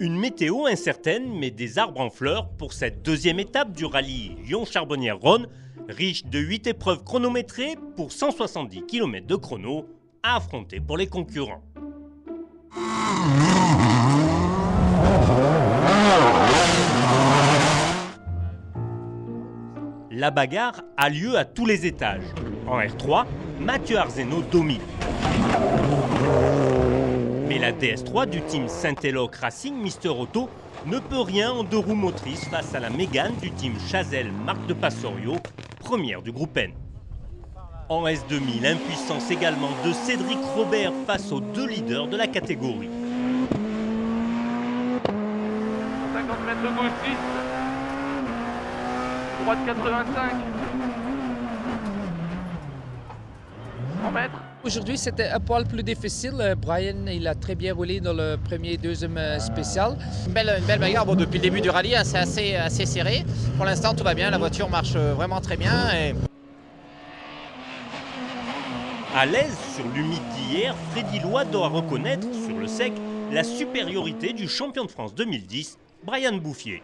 Une météo incertaine, mais des arbres en fleurs pour cette deuxième étape du rallye Lyon-Charbonnières-Rhône, riche de 8 épreuves chronométrées pour 170 km de chrono à affronter pour les concurrents. La bagarre a lieu à tous les étages. En R3, Mathieu Arzeno domine. Mais la DS3 du team Saint-Eloque Racing Mister Auto ne peut rien en deux roues motrices face à la Mégane du team Chazelle Marc de Passorio, première du groupe N. En S2000, impuissance également de Cédric Robert face aux deux leaders de la catégorie. 50 mètres de gauche 6, droite 85, 100 mètres. Aujourd'hui, c'était un poil plus difficile. Brian, il a très bien roulé dans le premier et deuxième spécial. Une belle bagarre. Bon, depuis le début du rallye, hein, c'est assez serré. Pour l'instant, tout va bien. La voiture marche vraiment très bien. Et... À l'aise sur l'humide d'hier, Freddy Loy doit reconnaître, sur le sec, la supériorité du champion de France 2010, Brian Bouffier.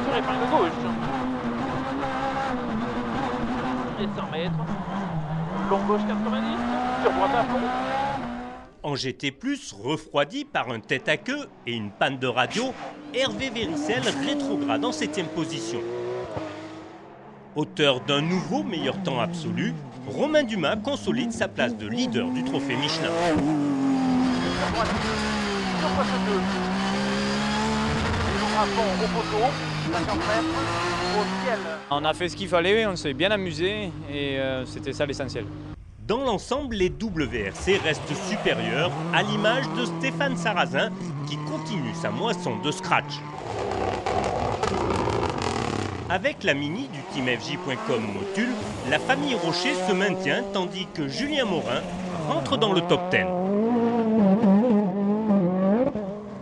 Sur les de gauche. Et 100 mètres. Long gauche 90. Sur droite à fond. En GT+, refroidi par un tête à queue et une panne de radio, Hervé Véricel rétrograde en 7e position. Auteur d'un nouveau meilleur temps absolu, Romain Dumas consolide sa place de leader du trophée Michelin. Sur droite. Sur poste 2. Et à fond au poteau. 50 mètres. Au ciel. On a fait ce qu'il fallait, on s'est bien amusé et c'était ça l'essentiel. Dans l'ensemble, les WRC restent supérieurs, à l'image de Stéphane Sarrazin, qui continue sa moisson de scratch. Avec la Mini du team FJ.com Motul, la famille Rocher se maintient, tandis que Julien Morin rentre dans le top 10.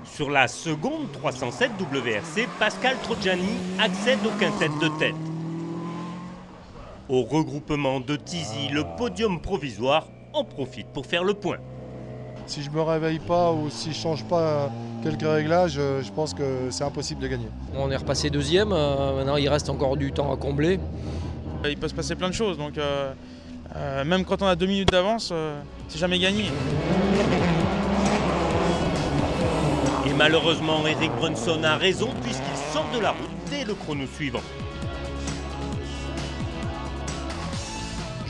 Sur la seconde 307 WRC, Pascal Trogiani accède au quintet de tête. Au regroupement de Tizi, le podium provisoire en profite pour faire le point. Si je ne me réveille pas ou si je ne change pas quelques réglages, je pense que c'est impossible de gagner. On est repassé deuxième. Maintenant, il reste encore du temps à combler. Il peut se passer plein de choses. Donc, même quand on a 2 minutes d'avance, c'est jamais gagné. Et malheureusement, Eric Brunson a raison puisqu'il sort de la route dès le chrono suivant.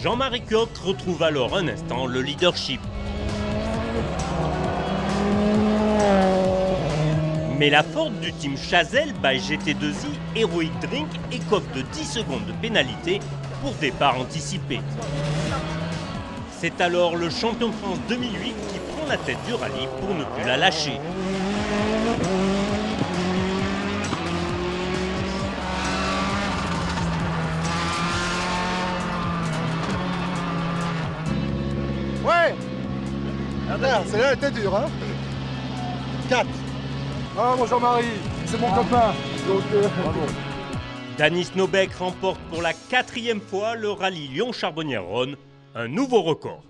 Jean-Marie Coq retrouve alors un instant le leadership. Mais la Ford du team Chazelle by GT2i Heroic Drink écope de 10 secondes de pénalité pour départ anticipé. C'est alors le champion de France 2008 qui prend la tête du rallye pour ne plus la lâcher. Ouais. Celle-là, elle était dure, hein. 4. Ah, mon Jean-Marie, c'est mon copain. Donc, bravo. Danis Nobeck remporte pour la 4e fois le rallye Lyon-Charbonnières-Rhône, un nouveau record.